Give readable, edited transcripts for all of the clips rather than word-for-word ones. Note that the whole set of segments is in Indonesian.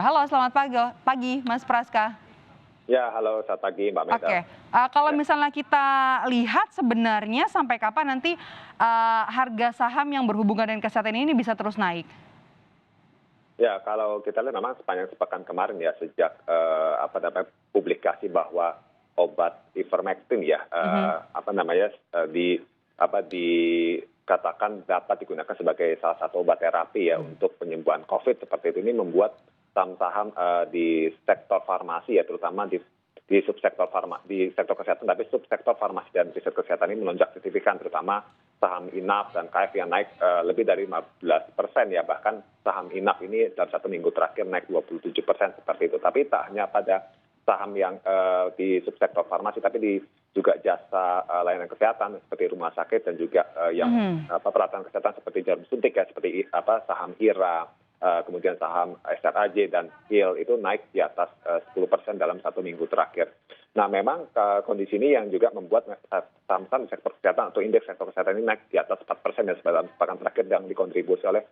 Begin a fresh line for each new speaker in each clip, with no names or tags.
Halo, selamat pagi, Mas Praska.
Ya, halo, selamat pagi Mbak Meda.
Oke, kalau
Ya,
misalnya kita lihat sebenarnya sampai kapan nanti, harga saham yang berhubungan dengan kesehatan ini bisa terus naik?
ya kalau kita lihat memang sepanjang sepekan kemarin ya sejak apa namanya publikasi bahwa obat ivermectin ya
Mhm,
apa namanya dikatakan dapat digunakan sebagai salah satu obat terapi ya untuk penyembuhan COVID seperti itu ini membuat saham-saham di sektor farmasi ya terutama di subsektor di sektor kesehatan tapi subsektor farmasi dan riset kesehatan ini melonjak signifikan terutama saham Inaf dan KF yang naik lebih dari 15% ya bahkan saham Inaf ini dalam satu minggu terakhir naik 27% seperti itu tapi tak hanya pada saham yang di subsektor farmasi tapi juga jasa layanan kesehatan seperti rumah sakit dan juga yang
mhm.
peralatan kesehatan seperti jarum suntik ya seperti saham IRA kemudian saham SRAJ dan HIL itu naik di atas 10% dalam satu minggu terakhir. Nah memang kondisi ini yang juga membuat saham-saham di sektor kesehatan atau indeks sektor kesehatan ini naik di atas 4% ya dalam sepekan terakhir yang dikontribusi oleh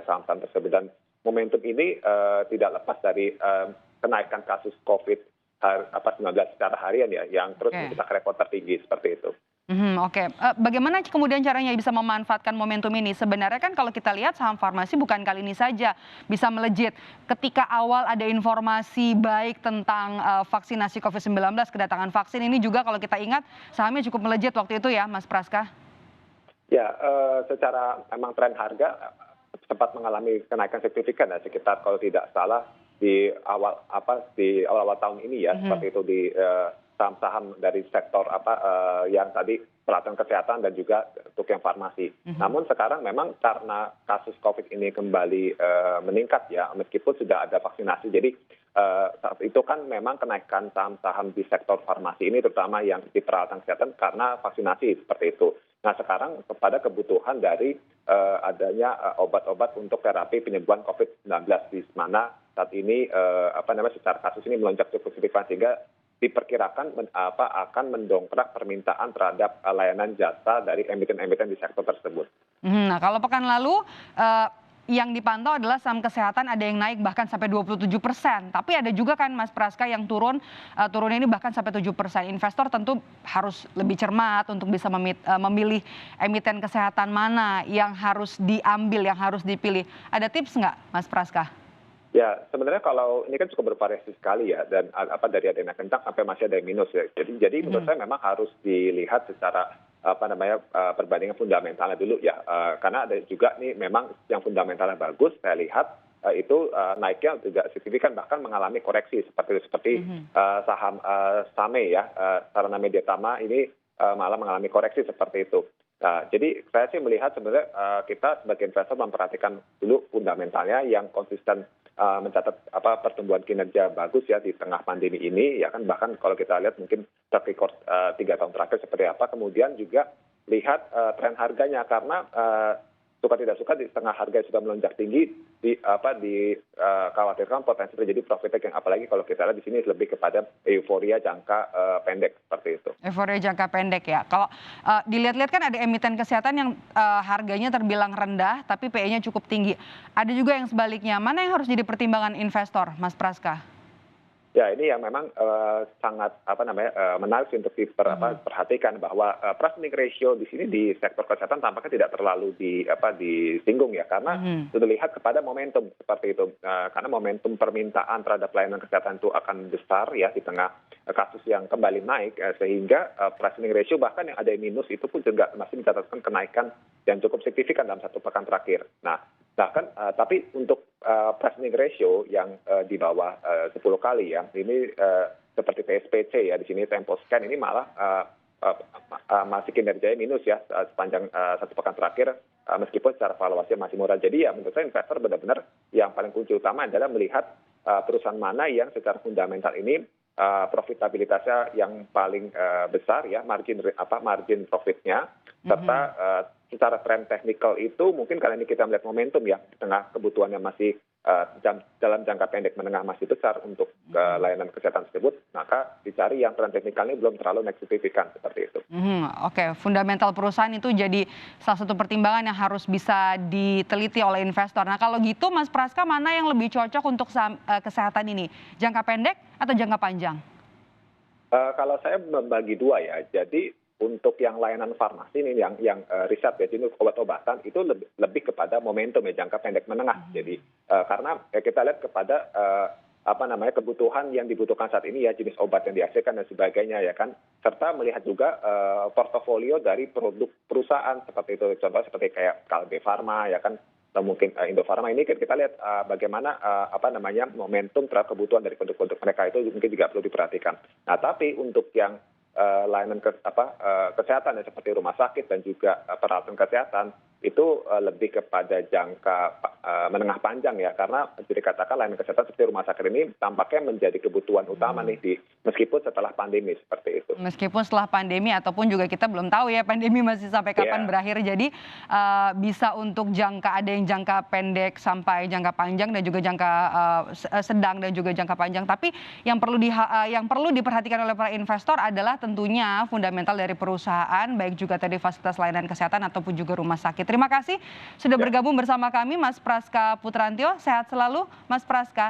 saham-saham tersebut. Dan momentum ini tidak lepas dari kenaikan kasus COVID-19 secara harian ya yang terus
Oke.
mencetak rekor tertinggi seperti itu.
Oke. Bagaimana kemudian caranya bisa memanfaatkan momentum ini? Sebenarnya kan kalau kita lihat saham farmasi bukan kali ini saja bisa melejit. Ketika awal ada informasi baik tentang, vaksinasi COVID-19, kedatangan vaksin ini juga kalau kita ingat sahamnya cukup melejit waktu itu ya, Mas Praska?
Ya, secara memang tren harga sempat mengalami kenaikan signifikan ya sekitar kalau tidak salah di awal-awal tahun ini ya
Mhm,
seperti itu di saham-saham dari sektor yang tadi peralatan kesehatan dan juga untuk yang farmasi.
mhm.
Namun sekarang memang karena kasus COVID ini kembali meningkat ya meskipun sudah ada vaksinasi. Jadi saat itu kan memang kenaikan saham-saham di sektor farmasi ini terutama yang di peralatan kesehatan karena vaksinasi seperti itu. Nah sekarang kepada kebutuhan dari adanya obat-obat untuk terapi penyembuhan COVID-19 di mana saat ini secara kasus ini melonjak cukup signifikan sehingga diperkirakan akan mendongkrak permintaan terhadap layanan jasa dari emiten-emiten di sektor tersebut.
Nah kalau pekan lalu, yang dipantau adalah saham kesehatan ada yang naik bahkan sampai 27%, tapi ada juga kan Mas Praska yang turunnya ini bahkan sampai 7%. Investor tentu harus lebih cermat untuk bisa memilih emiten kesehatan mana yang harus diambil, yang harus dipilih. Ada tips nggak Mas Praska?
Ya, sebenarnya kalau ini kan cukup bervariasi sekali ya dan dari ada yang kencang sampai masih ada yang minus ya. Jadi menurut
Mhm.
saya memang harus dilihat secara perbandingan fundamentalnya dulu ya. Karena ada juga nih memang yang fundamentalnya bagus saya lihat itu naiknya juga signifikan bahkan mengalami koreksi seperti
Mhm.
saham Same ya, Sarana Media Tama ini malah mengalami koreksi seperti itu. Nah, jadi saya sih melihat sebenarnya kita sebagai investor memperhatikan dulu fundamentalnya yang konsisten mencatat pertumbuhan kinerja bagus ya di tengah pandemi ini ya kan bahkan kalau kita lihat mungkin track record 3 tahun terakhir seperti apa kemudian juga lihat tren harganya karena suka tidak suka di tengah harga yang sudah melonjak tinggi dikhawatirkan potensi terjadi profit taking apalagi kalau kita lihat di sini lebih kepada euforia jangka pendek seperti itu.
Euforia jangka pendek ya. Kalau, dilihat-lihat kan ada emiten kesehatan yang, harganya terbilang rendah tapi PE-nya cukup tinggi. Ada juga yang sebaliknya. Mana yang harus jadi pertimbangan investor, Mas Praska?
Ya ini yang memang sangat menarik sih untuk
Mhm,
diperhatikan bahwa price earning ratio di sini di sektor kesehatan tampaknya tidak terlalu disinggung ya karena
mhm,
sudah lihat kepada momentum seperti itu. Karena momentum permintaan terhadap pelayanan kesehatan itu akan besar ya di tengah kasus yang kembali naik sehingga price earning ratio bahkan yang ada yang minus itu pun juga masih mencatatkan kenaikan yang cukup signifikan dalam satu pekan terakhir. Nah bahkan tapi untuk price earning ratio yang di bawah 10 kali ya ini seperti PSPC ya di sini Temposcan ini malah masih kinerjanya minus ya sepanjang satu pekan terakhir meskipun secara valuasi masih murah. Jadi ya menurut saya investor benar-benar yang paling kunci utama adalah melihat perusahaan mana yang secara fundamental ini profitabilitasnya yang paling besar ya margin profitnya serta
mhm.
secara tren teknikal itu mungkin karena ini kita melihat momentum ya di tengah kebutuhan yang masih dalam jangka pendek menengah masih besar untuk layanan kesehatan tersebut, maka dicari yang tren teknikalnya belum terlalu naik signifikan seperti itu.
Oke, fundamental perusahaan itu jadi salah satu pertimbangan yang harus bisa diteliti oleh investor. Nah kalau gitu Mas Praska, mana yang lebih cocok untuk kesehatan ini? Jangka pendek atau jangka panjang?
Kalau saya membagi dua ya, jadi untuk yang layanan farmasi ini yang riset ya, jadi obat-obatan itu lebih kepada momentum ya, jangka pendek menengah. Jadi karena kita lihat kepada kebutuhan yang dibutuhkan saat ini ya, jenis obat yang dihasilkan dan sebagainya ya kan, serta melihat juga portofolio dari produk perusahaan seperti itu, contoh seperti kayak Kalbe Farma ya kan, atau mungkin Indofarma ini kita lihat bagaimana momentum terhadap kebutuhan dari produk-produk mereka itu mungkin juga perlu diperhatikan. Nah tapi untuk yang layanan kesehatan ya, seperti rumah sakit dan juga peralatan kesehatan itu lebih kepada jangka menengah panjang ya, karena dikatakan layanan kesehatan seperti rumah sakit ini tampaknya menjadi kebutuhan utama nih meskipun setelah pandemi seperti itu.
Meskipun setelah pandemi ataupun juga kita belum tahu ya pandemi masih sampai kapan berakhir. Jadi bisa untuk ada yang jangka pendek sampai jangka panjang dan juga jangka sedang dan juga jangka panjang. Tapi yang perlu diperhatikan oleh para investor adalah tentunya fundamental dari perusahaan, baik juga tadi fasilitas layanan kesehatan ataupun juga rumah sakit. Terima kasih sudah bergabung bersama kami Mas Praska Putrantio. Sehat selalu Mas Praska.